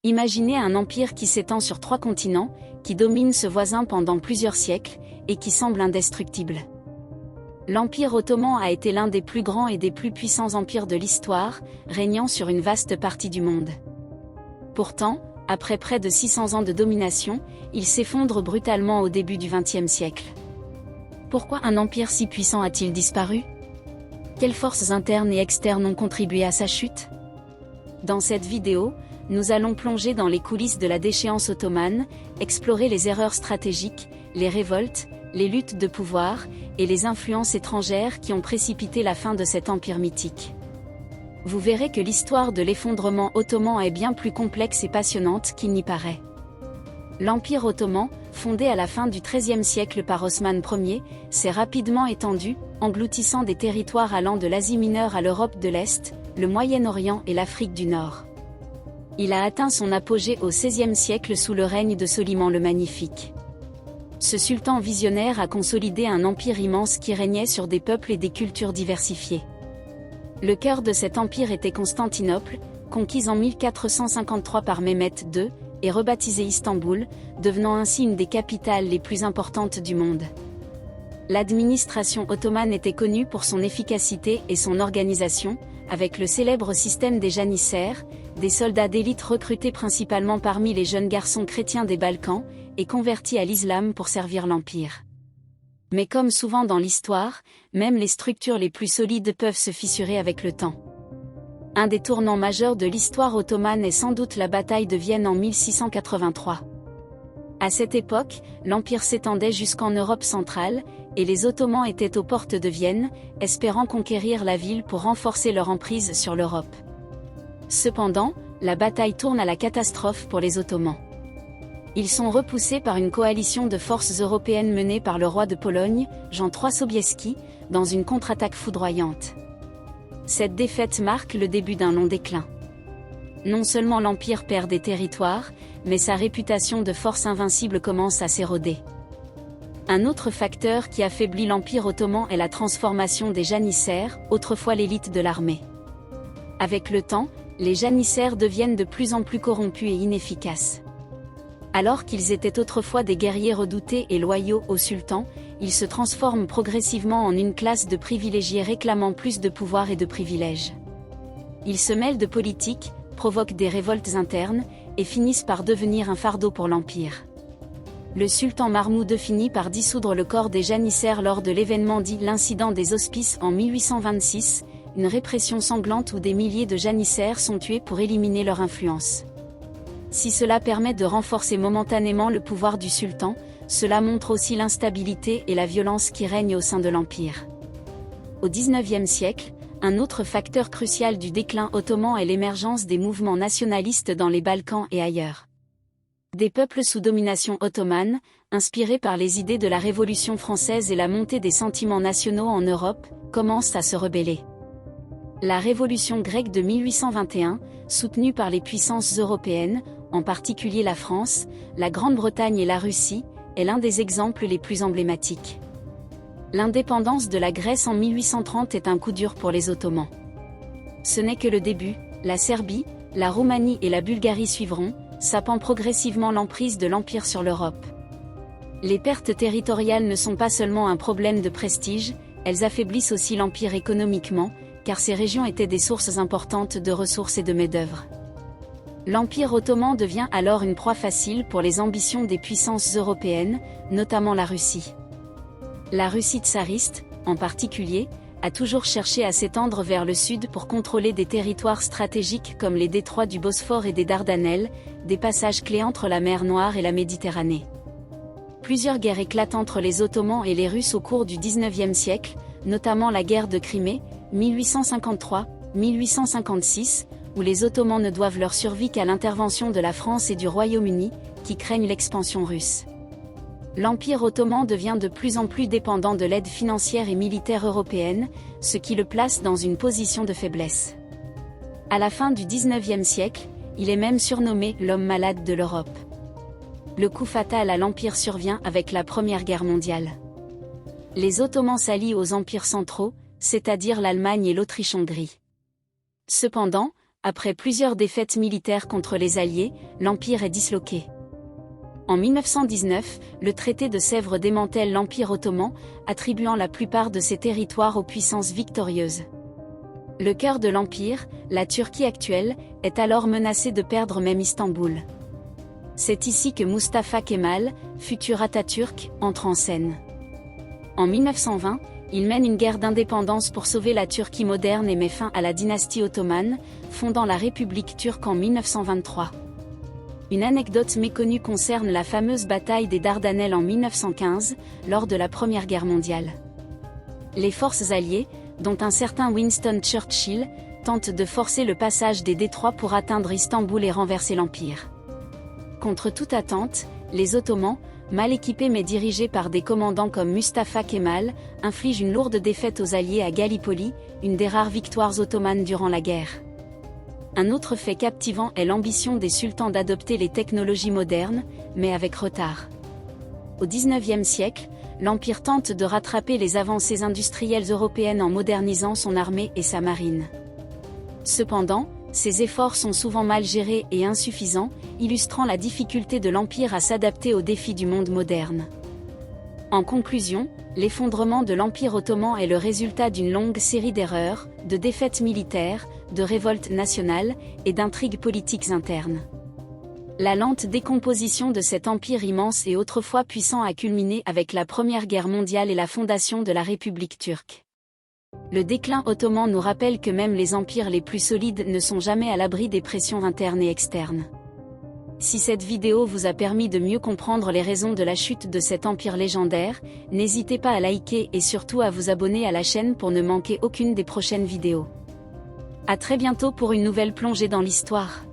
Imaginez un empire qui s'étend sur 3 continents, qui domine ce voisin pendant plusieurs siècles, et qui semble indestructible. L'Empire ottoman a été l'un des plus grands et des plus puissants empires de l'histoire, régnant sur une vaste partie du monde. Pourtant, après près de 600 ans de domination, il s'effondre brutalement au début du XXe siècle. Pourquoi un empire si puissant a-t-il disparu? Quelles forces internes et externes ont contribué à sa chute? Dans cette vidéo, nous allons plonger dans les coulisses de la déchéance ottomane, explorer les erreurs stratégiques, les révoltes, les luttes de pouvoir, et les influences étrangères qui ont précipité la fin de cet empire mythique. Vous verrez que l'histoire de l'effondrement ottoman est bien plus complexe et passionnante qu'il n'y paraît. L'Empire ottoman, fondé à la fin du XIIIe siècle par Osman Ier, s'est rapidement étendu, engloutissant des territoires allant de l'Asie mineure à l'Europe de l'Est, le Moyen-Orient et l'Afrique du Nord. Il a atteint son apogée au XVIe siècle sous le règne de Soliman le Magnifique. Ce sultan visionnaire a consolidé un empire immense qui régnait sur des peuples et des cultures diversifiées. Le cœur de cet empire était Constantinople, conquise en 1453 par Mehmet II, et rebaptisée Istanbul, devenant ainsi une des capitales les plus importantes du monde. L'administration ottomane était connue pour son efficacité et son organisation, avec le célèbre système des janissaires, des soldats d'élite recrutés principalement parmi les jeunes garçons chrétiens des Balkans, et convertis à l'islam pour servir l'Empire. Mais comme souvent dans l'histoire, même les structures les plus solides peuvent se fissurer avec le temps. Un des tournants majeurs de l'histoire ottomane est sans doute la bataille de Vienne en 1683. À cette époque, l'Empire s'étendait jusqu'en Europe centrale, et les Ottomans étaient aux portes de Vienne, espérant conquérir la ville pour renforcer leur emprise sur l'Europe. Cependant, la bataille tourne à la catastrophe pour les Ottomans. Ils sont repoussés par une coalition de forces européennes menée par le roi de Pologne, Jean III Sobieski, dans une contre-attaque foudroyante. Cette défaite marque le début d'un long déclin. Non seulement l'Empire perd des territoires, mais sa réputation de force invincible commence à s'éroder. Un autre facteur qui affaiblit l'Empire ottoman est la transformation des janissaires, autrefois l'élite de l'armée. Avec le temps, les janissaires deviennent de plus en plus corrompus et inefficaces. Alors qu'ils étaient autrefois des guerriers redoutés et loyaux au sultan, ils se transforment progressivement en une classe de privilégiés réclamant plus de pouvoir et de privilèges. Ils se mêlent de politique, provoquent des révoltes internes, et finissent par devenir un fardeau pour l'Empire. Le sultan Mahmoud II finit par dissoudre le corps des janissaires lors de l'événement dit l'incident des Auspices en 1826, une répression sanglante où des milliers de janissaires sont tués pour éliminer leur influence. Si cela permet de renforcer momentanément le pouvoir du sultan, cela montre aussi l'instabilité et la violence qui règnent au sein de l'Empire. Au XIXe siècle, un autre facteur crucial du déclin ottoman est l'émergence des mouvements nationalistes dans les Balkans et ailleurs. Des peuples sous domination ottomane, inspirés par les idées de la Révolution française et la montée des sentiments nationaux en Europe, commencent à se rebeller. La révolution grecque de 1821, soutenue par les puissances européennes, en particulier la France, la Grande-Bretagne et la Russie, est l'un des exemples les plus emblématiques. L'indépendance de la Grèce en 1830 est un coup dur pour les Ottomans. Ce n'est que le début, la Serbie, la Roumanie et la Bulgarie suivront, sapant progressivement l'emprise de l'Empire sur l'Europe. Les pertes territoriales ne sont pas seulement un problème de prestige, elles affaiblissent aussi l'Empire économiquement, car ces régions étaient des sources importantes de ressources et de main-d'œuvre. L'Empire ottoman devient alors une proie facile pour les ambitions des puissances européennes, notamment la Russie. La Russie tsariste, en particulier, a toujours cherché à s'étendre vers le sud pour contrôler des territoires stratégiques comme les détroits du Bosphore et des Dardanelles, des passages clés entre la mer Noire et la Méditerranée. Plusieurs guerres éclatent entre les Ottomans et les Russes au cours du XIXe siècle, notamment la guerre de Crimée, 1853-1856, où les Ottomans ne doivent leur survie qu'à l'intervention de la France et du Royaume-Uni, qui craignent l'expansion russe. L'Empire ottoman devient de plus en plus dépendant de l'aide financière et militaire européenne, ce qui le place dans une position de faiblesse. À la fin du XIXe siècle, il est même surnommé « l'homme malade de l'Europe ». Le coup fatal à l'Empire survient avec la Première Guerre mondiale. Les Ottomans s'allient aux empires centraux, c'est-à-dire l'Allemagne et l'Autriche-Hongrie. Cependant, Après plusieurs défaites militaires contre les Alliés, l'Empire est disloqué. En 1919, le traité de Sèvres démantèle l'Empire ottoman, attribuant la plupart de ses territoires aux puissances victorieuses. Le cœur de l'Empire, la Turquie actuelle, est alors menacé de perdre même Istanbul. C'est ici que Mustafa Kemal, futur Atatürk, entre en scène. En 1920, il mène une guerre d'indépendance pour sauver la Turquie moderne et met fin à la dynastie ottomane, fondant la République turque en 1923. Une anecdote méconnue concerne la fameuse bataille des Dardanelles en 1915, lors de la Première Guerre mondiale. Les forces alliées, dont un certain Winston Churchill, tentent de forcer le passage des détroits pour atteindre Istanbul et renverser l'Empire. Contre toute attente, les Ottomans, mal équipés mais dirigés par des commandants comme Mustafa Kemal, infligent une lourde défaite aux Alliés à Gallipoli, une des rares victoires ottomanes durant la guerre. Un autre fait captivant est l'ambition des sultans d'adopter les technologies modernes, mais avec retard. Au XIXe siècle, l'Empire tente de rattraper les avancées industrielles européennes en modernisant son armée et sa marine. Cependant, ces efforts sont souvent mal gérés et insuffisants, illustrant la difficulté de l'Empire à s'adapter aux défis du monde moderne. En conclusion, l'effondrement de l'Empire ottoman est le résultat d'une longue série d'erreurs, de défaites militaires, de révoltes nationales et d'intrigues politiques internes. La lente décomposition de cet empire immense et autrefois puissant a culminé avec la Première Guerre mondiale et la fondation de la République turque. Le déclin ottoman nous rappelle que même les empires les plus solides ne sont jamais à l'abri des pressions internes et externes. Si cette vidéo vous a permis de mieux comprendre les raisons de la chute de cet empire légendaire, n'hésitez pas à liker et surtout à vous abonner à la chaîne pour ne manquer aucune des prochaines vidéos. À très bientôt pour une nouvelle plongée dans l'histoire.